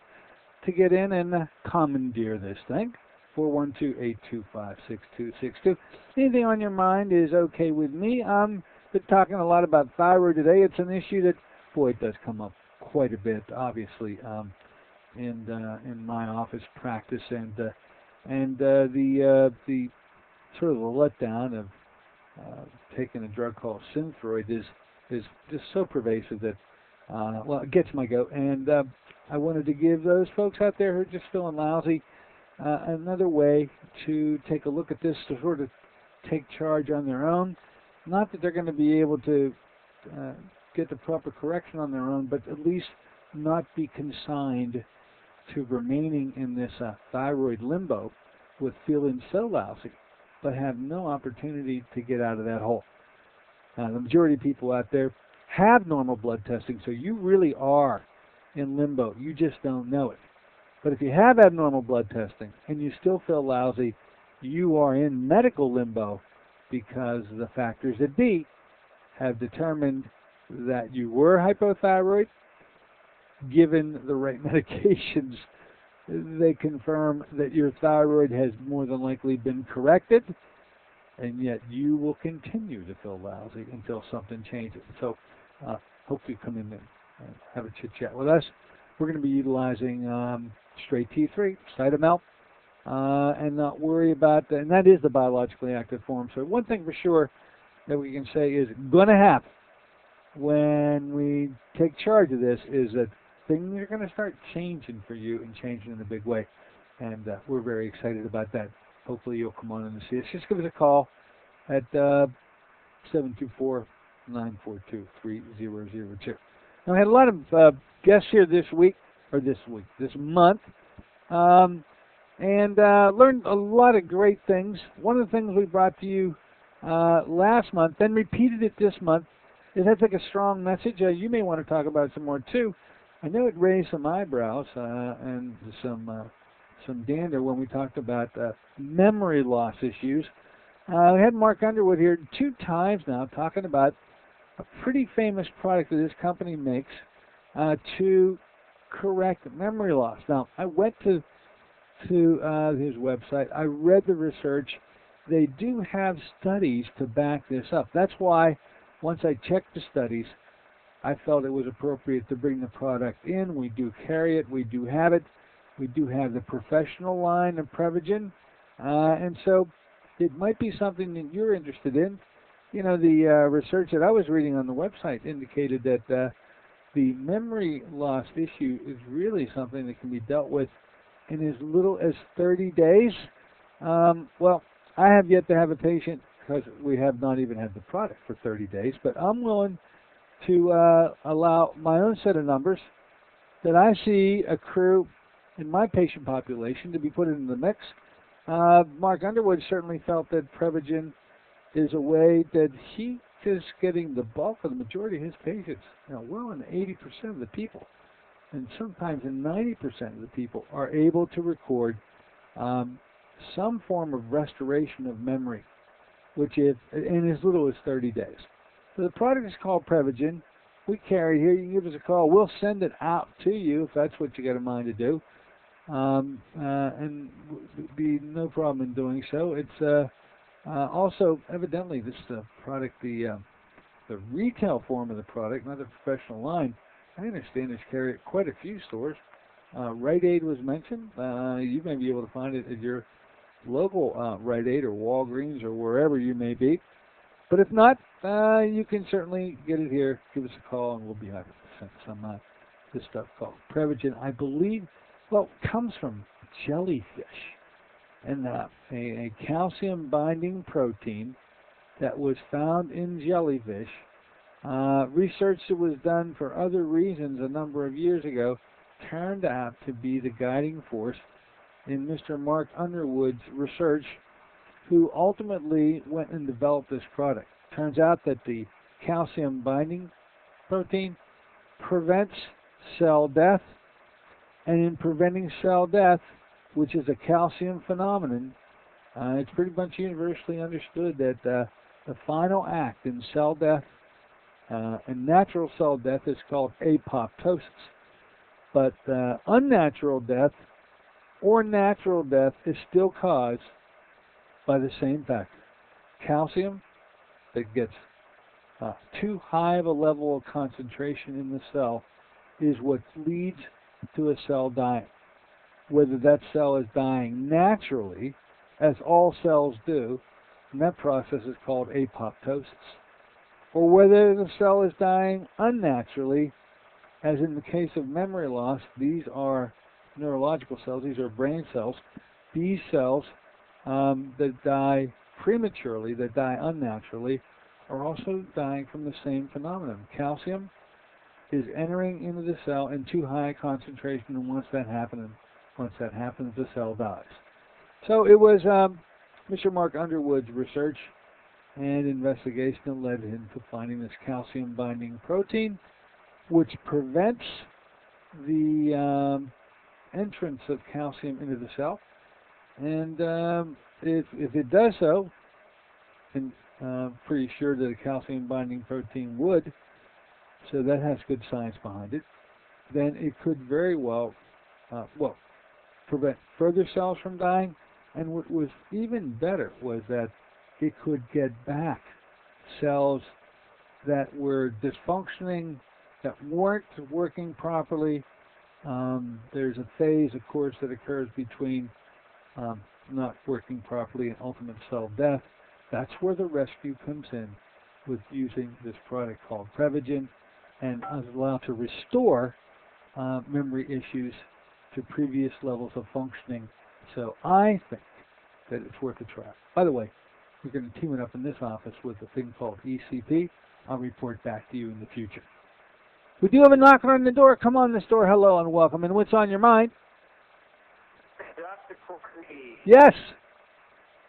S2: to get in and commandeer this thing. 412-825-6262. Anything on your mind is okay with me. Been talking a lot about thyroid today. It's an issue that, boy, it does come up quite a bit, obviously, in my office practice, and the sort of the letdown of taking a drug called Thyroid is just so pervasive that it gets my goat. And I wanted to give those folks out there who are just feeling lousy another way to take a look at this, to sort of take charge on their own. Not that they're going to be able to get the proper correction on their own, but at least not be consigned to remaining in this thyroid limbo with feeling so lousy, but have no opportunity to get out of that hole. The majority of people out there have normal blood testing, so you really are in limbo. You just don't know it. But if you have abnormal blood testing and you still feel lousy, you are in medical limbo because the factors that be have determined that you were hypothyroid, given the right medications, they confirm that your thyroid has more than likely been corrected, and yet you will continue to feel lousy until something changes. So hope you come in and have a chit-chat with us. We're going to be utilizing straight T3, Cytomel, and not worry about that. And that is the biologically active form. So one thing for sure that we can say is going to happen when we take charge of this is that things are going to start changing for you and changing in a big way. And we're very excited about that. Hopefully you'll come on and see us. Just give us a call at 724-942-3002. Now, I had a lot of guests here this month, and learned a lot of great things. One of the things we brought to you last month, then repeated it this month, it has like a strong message. You may want to talk about it some more too. I know it raised some eyebrows and some dander when we talked about memory loss issues. We had Mark Underwood here 2 times now talking about a pretty famous product that this company makes to correct memory loss. Now, I went to his website. I read the research. They do have studies to back this up. That's why once I checked the studies, I felt it was appropriate to bring the product in. We do carry it. We do have it. We do have the professional line of Prevagen. And so it might be something that you're interested in. You know, the research that I was reading on the website indicated that the memory loss issue is really something that can be dealt with in as little as 30 days. Well, I have yet to have a patient because we have not even had the product for 30 days, but I'm willing to allow my own set of numbers that I see accrue in my patient population to be put into the mix. Mark Underwood certainly felt that Prevagen is a way that he is getting the bulk of the majority of his patients. Well in 80% of the people, and sometimes in 90% of the people, are able to record some form of restoration of memory, which is in as little as 30 days. So the product is called Prevagen. We carry it here. You can give us a call. We'll send it out to you if that's what you got in mind to do. And be no problem in doing so. It's also, evidently, this product, the retail form of the product, not the professional line, I understand is carried at quite a few stores. Rite Aid was mentioned. You may be able to find it at your local Rite Aid or Walgreens or wherever you may be. But if not, you can certainly get it here. Give us a call, and we'll be happy to send some this stuff called Prevagen. I believe, well, it comes from jellyfish, and a calcium-binding protein that was found in jellyfish. Research that was done for other reasons a number of years ago turned out to be the guiding force in Mr. Mark Underwood's research, who ultimately went and developed this product. Turns out that the calcium-binding protein prevents cell death, and in preventing cell death, which is a calcium phenomenon, it's pretty much universally understood that the final act in cell death, and natural cell death, is called apoptosis. But unnatural death or natural death is still caused by the same factor. Calcium that gets too high of a level of concentration in the cell is what leads to a cell dying. Whether that cell is dying naturally, as all cells do, and that process is called apoptosis, or whether the cell is dying unnaturally, as in the case of memory loss. These are neurological cells, these are brain cells. These cells that die prematurely, that die unnaturally, are also dying from the same phenomenon. Calcium is entering into the cell in too high a concentration, and once that happens, the cell dies. So it was Mr. Mark Underwood's research and investigation that led him to finding this calcium-binding protein, which prevents the entrance of calcium into the cell. And if it does so, and Pretty sure that a calcium-binding protein would, so that has good science behind it. Then it could very well, prevent further cells from dying. And what was even better was that it could get back cells that were dysfunctioning, that weren't working properly. There's a phase, of course, that occurs between not working properly and ultimate cell death. That's where the rescue comes in with using this product called Prevagen, and is allowed to restore memory issues to previous levels of functioning. So I think that it's worth a try. By the way, we're going to team it up in this office with a thing called ECP. I'll report back to you in the future. We do have a knocker on the door. Come on this door. Hello and welcome. And what's on your mind?
S6: Dr. Courtney.
S2: Yes.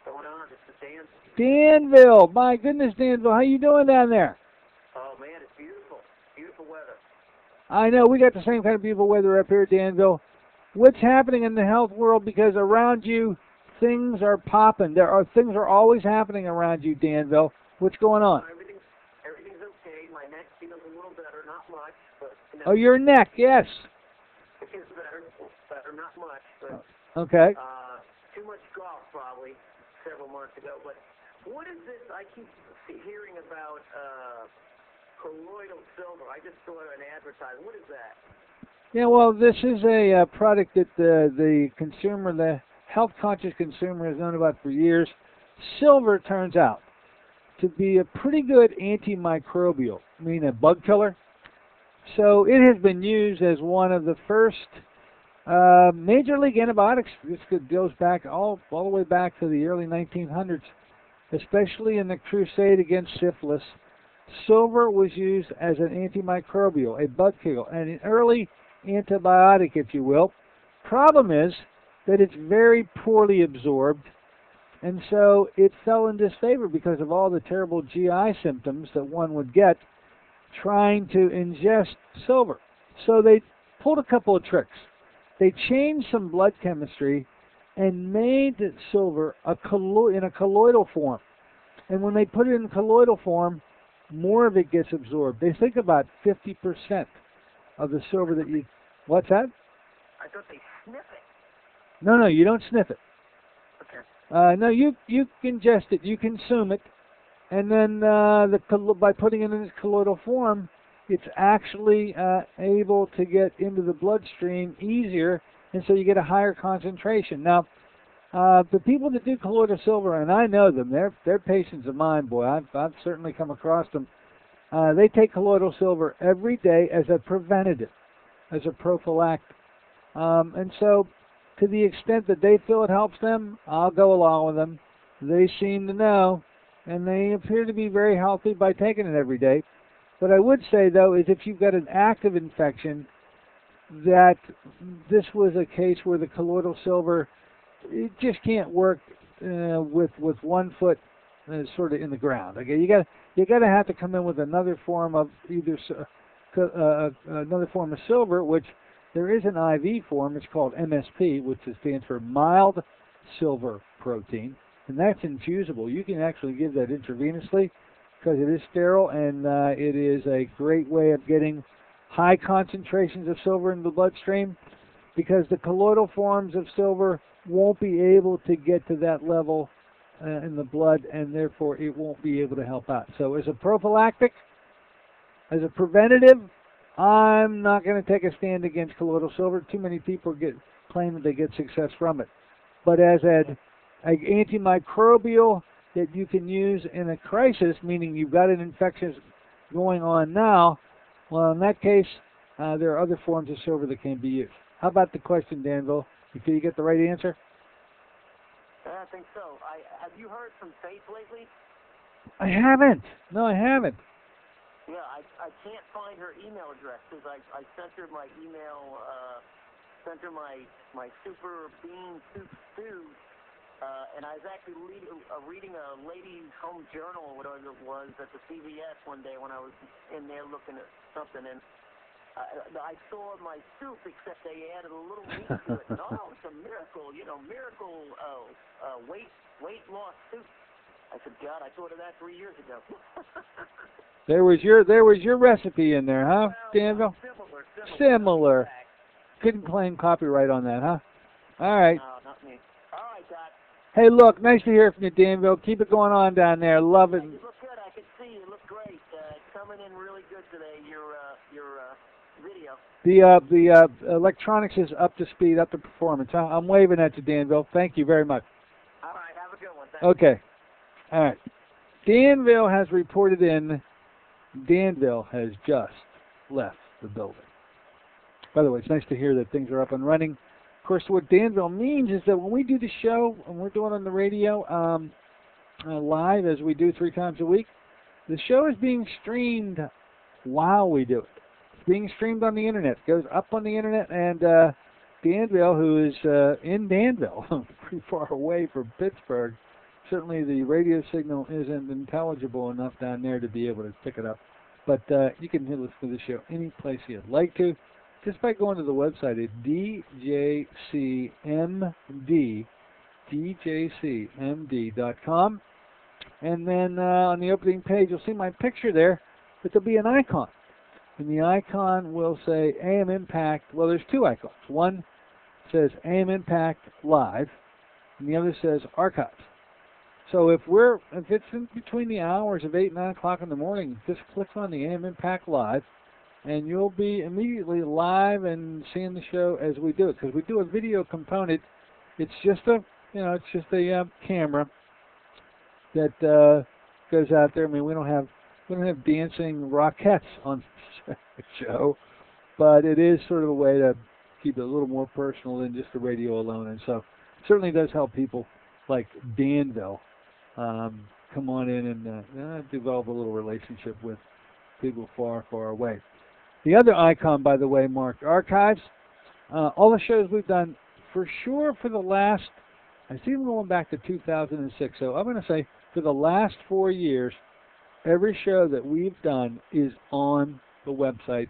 S6: What's going on? This is Dan.
S2: Danville. My goodness, Danville. How you doing down there?
S6: Oh, man, it's beautiful. Beautiful weather.
S2: I know. We got the same kind of beautiful weather up here, Danville. What's happening in the health world? Because around you, things are popping. Things are always happening around you, Danville. What's going on?
S6: Everything's okay. My neck feels a little better, not much, but
S2: Oh, your neck, yes.
S6: it feels better, not much, but
S2: Okay.
S6: too much golf probably several months ago. But what is this? I keep hearing about colloidal silver. I just saw an advertisement. What is that?
S2: Yeah, well, this is a product that the consumer, the health-conscious consumer, has known about for years. Silver turns out to be a pretty good antimicrobial, meaning a bug killer. So it has been used as one of the first major league antibiotics. This goes back all the way back to the early 1900s, especially in the crusade against syphilis. Silver was used as an antimicrobial, a bug killer, and an early antibiotic, if you will. Problem is that it's very poorly absorbed, and so it fell in disfavor because of all the terrible GI symptoms that one would get trying to ingest silver. So they pulled a couple of tricks. They changed some blood chemistry and made silver in a colloidal form. And when they put it in colloidal form, more of it gets absorbed. They think about 50% of the silver that you... What's that?
S6: I thought they sniff it.
S2: No, you don't sniff it.
S6: Okay.
S2: No, you ingest it, you consume it, and then by putting it in its colloidal form, it's actually able to get into the bloodstream easier, and so you get a higher concentration. Now, the people that do colloidal silver, and I know them, they're patients of mine, boy. I've certainly come across them. They take colloidal silver every day as a preventative, as a prophylactic. And so, to the extent that they feel it helps them, I'll go along with them. They seem to know, and they appear to be very healthy by taking it every day. What I would say, though, is if you've got an active infection, that this was a case where the colloidal silver, it just can't work with 1 foot sort of in the ground. Okay, you got to have to come in with another form of either another form of silver, which there is an IV form. It's called MSP, which stands for mild silver protein, and that's infusible. You can actually give that intravenously because it is sterile, and it is a great way of getting high concentrations of silver in the bloodstream, because the colloidal forms of silver won't be able to get to that level in the blood, and therefore it won't be able to help out. So as a prophylactic, as a preventative, I'm not going to take a stand against colloidal silver. Too many people claim that they get success from it. But as an antimicrobial that you can use in a crisis, meaning you've got an infection going on now, well, in that case, there are other forms of silver that can be used. How about the question, Danville? You feel you get the right answer?
S6: I think so. Have you heard from Faith lately?
S2: I haven't. No, I haven't.
S6: Yeah, I can't find her email address because I sent her my email, sent her my super bean soup stew, and I was actually reading a lady's home journal or whatever it was at the CVS one day when I was in there looking at something, and I saw my soup, except they added a little meat to it. And, oh, it's a miracle, miracle weight loss soup. I said, God, I thought of that 3 years ago.
S2: There was your recipe in there, huh, Danville? Similar. Couldn't claim copyright on that, huh? All right.
S6: No, not me. All right, Doc.
S2: Hey, look, nice to hear from you, Danville. Keep it going on down there. Love it.
S6: You look good. I can see you. You look great. It's coming in really good today, your video.
S2: The electronics is up to speed, up to performance. I'm waving at you, Danville. Thank you very much.
S6: All right, have a good one. Thanks.
S2: Okay. All right. Danville has reported in. Danville has just left the building. By the way, it's nice to hear that things are up and running. Of course, what Danville means is that when we do the show, and we're doing it on the radio live, as we do 3 times a week, the show is being streamed while we do it. It's being streamed on the internet. It goes up on the internet, and Danville, who is in Danville, pretty far away from Pittsburgh, certainly the radio signal isn't intelligible enough down there to be able to pick it up. But you can listen to the show any place you'd like to, just by going to the website at djcmd.com. And then on the opening page, you'll see my picture there, but there'll be an icon. And the icon will say AM Impact. Well, there's 2 icons. One says AM Impact Live, and the other says Archives. So if it's in between the hours of 8 and 9 o'clock in the morning, just click on the AM Impact Live, and you'll be immediately live and seeing the show as we do it. Because we do a video component. It's just a camera that goes out there. I mean, we don't have dancing Rockettes on the show, but it is sort of a way to keep it a little more personal than just the radio alone. And so it certainly does help people like Danville come on in and develop a little relationship with people far, far away. The other icon, by the way, marked Archives. All the shows we've done, for sure, for the last, I see them going back to 2006. So I'm going to say for the last 4 years, every show that we've done is on the website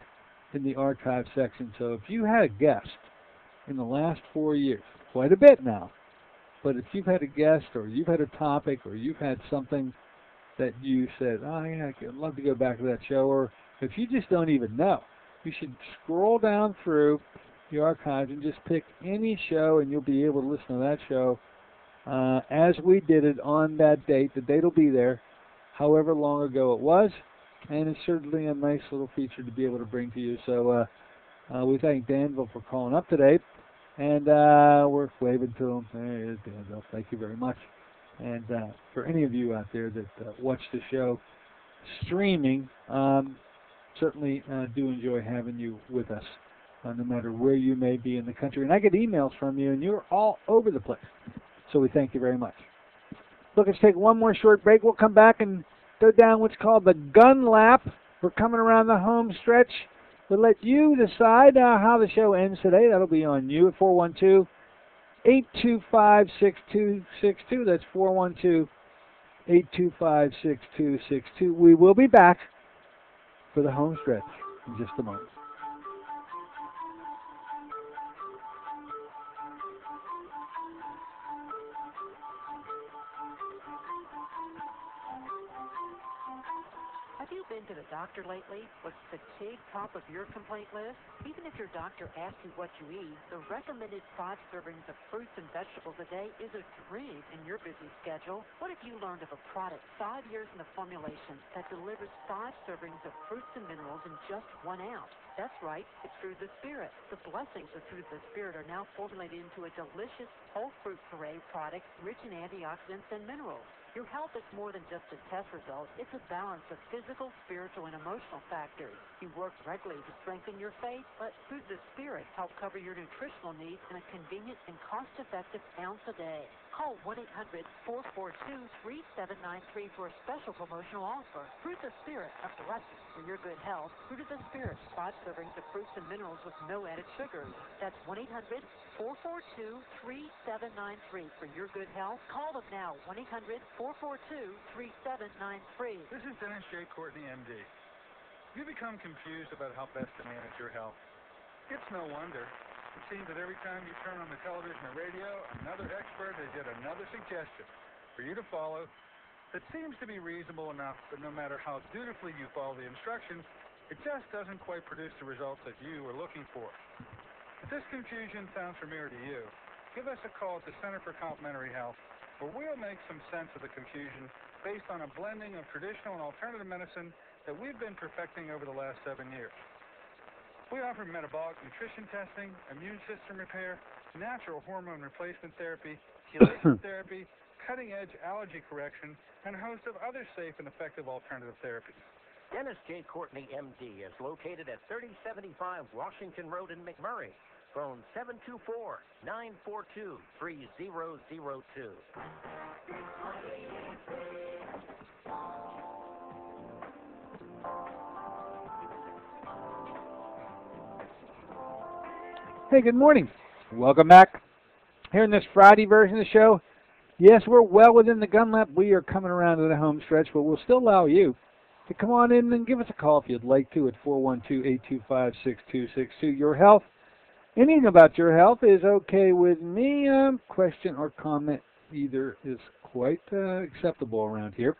S2: in the archive section. So if you had a guest in the last 4 years, quite a bit now, but if you've had a guest or you've had a topic or you've had something that you said, oh yeah, I'd love to go back to that show, or if you just don't even know, you should scroll down through the archives and just pick any show, and you'll be able to listen to that show as we did it on that date. The date will be there, however long ago it was, and it's certainly a nice little feature to be able to bring to you. So we thank Danville for calling up today, and we're waving to him. There he is, Danville. Thank you very much. And for any of you out there that watch the show streaming, certainly do enjoy having you with us, no matter where you may be in the country. And I get emails from you, and you're all over the place. So we thank you very much. Look, let's take one more short break. We'll come back and go down what's called the gun lap. We're coming around the home stretch. We'll let you decide how the show ends today. That'll be on you at 412-825-6262. That's 412-825-6262. We will be back for the home stretch in just a moment.
S5: Have you been to the doctor lately? Was fatigue top of your complaint list? Even if your doctor asks you what you eat, the recommended 5 servings of fruits and vegetables a day is a dream in your busy schedule. What if you learned of a product 5 years in the formulation that delivers 5 servings of fruits and minerals in just 1 ounce? That's right, it's Through the Spirit. The blessings of Through the Spirit are now formulated into a delicious whole fruit puree product rich in antioxidants and minerals. Your health is more than just a test result. It's a balance of physical, spiritual, and emotional factors. You work regularly to strengthen your faith, but Through the Spirit help cover your nutritional needs in a convenient and cost-effective ounce a day. Call 1-800-442-3793 for a special promotional offer. Through the Spirit, a blessing for your good health. Through the Spirit, 5 servings of fruits and minerals with no added sugars. That's 1-800-442-3793 for your good health. Call them now, 1-800-442-3793.
S3: This is Dennis J. Courtney, MD. You become confused about how best to manage your health. It's no wonder. It seems that every time you turn on the television or radio, another expert has yet another suggestion for you to follow that seems to be reasonable enough, but no matter how dutifully you follow the instructions, it just doesn't quite produce the results that you are looking for. If this confusion sounds familiar to you, give us a call at the Center for Complementary Health, where we'll make some sense of the confusion based on a blending of traditional and alternative medicine that we've been perfecting over the last 7 years. We offer metabolic nutrition testing, immune system repair, natural hormone replacement therapy, chelation therapy, cutting-edge allergy correction, and a host of other safe and effective alternative therapies.
S4: Dennis J. Courtney, M.D. is located at 3075 Washington Road in McMurray. Phone 724-942-3002.
S2: Hey, good morning. Welcome back. Here in this Friday version of the show, yes, we're well within the gun lap. We are coming around to the home stretch, but we'll still allow you to come on in and give us a call if you'd like to at 412-825-6262. Your health, anything about your health is okay with me. Question or comment either is quite acceptable around here.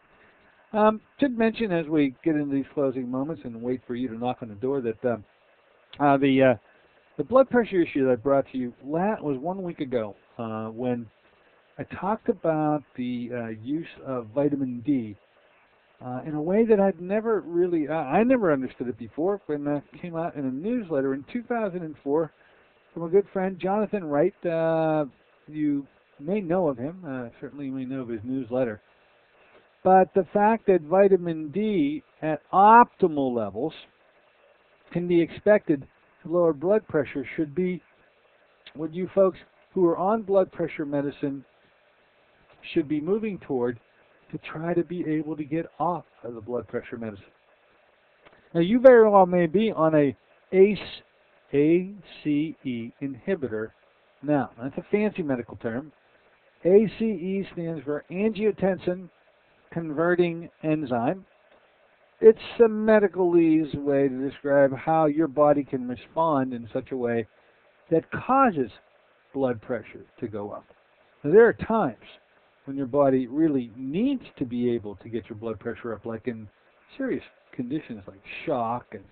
S2: Should mention as we get into these closing moments and wait for you to knock on the door that the blood pressure issue that I brought to you was 1 week ago when I talked about the use of vitamin D in a way that I'd never really, I never understood it before when it came out in a newsletter in 2004 from a good friend, Jonathan Wright. You may know of him, certainly you may know of his newsletter. But the fact that vitamin D at optimal levels can be expected to lower blood pressure should be what you folks who are on blood pressure medicine should be moving toward to try to be able to get off of the blood pressure medicine. Now, you very well may be on a ACE inhibitor. Now, that's a fancy medical term. ACE stands for angiotensin converting enzyme. It's a medicalese way to describe how your body can respond in such a way that causes blood pressure to go up. Now, there are times when your body really needs to be able to get your blood pressure up, like in serious conditions like shock and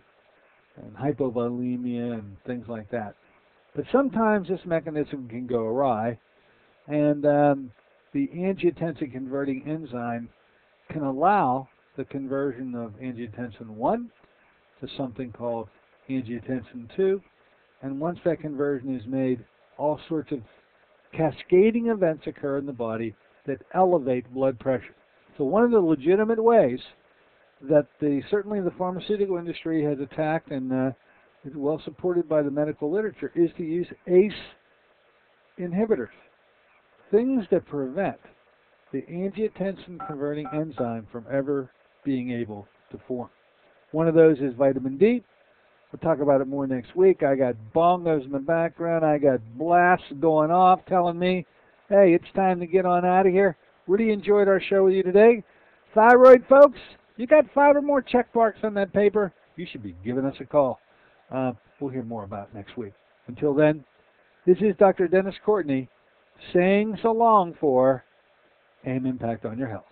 S2: hypovolemia and things like that. But sometimes this mechanism can go awry, and the angiotensin converting enzyme can allow the conversion of angiotensin 1 to something called angiotensin 2, and once that conversion is made, all sorts of cascading events occur in the body that elevate blood pressure. So one of the legitimate ways that certainly the pharmaceutical industry has attacked and is well supported by the medical literature is to use ACE inhibitors, things that prevent the angiotensin converting enzyme from ever being able to form. One of those is vitamin D. We'll talk about it more next week. I got bongos in the background. I got blasts going off telling me, hey, it's time to get on out of here. Really enjoyed our show with you today. Thyroid folks, you got 5 or more check marks on that paper, you should be giving us a call. We'll hear more about it next week. Until then, this is Dr. Dennis Courtney saying so long for AIM Impact on Your Health.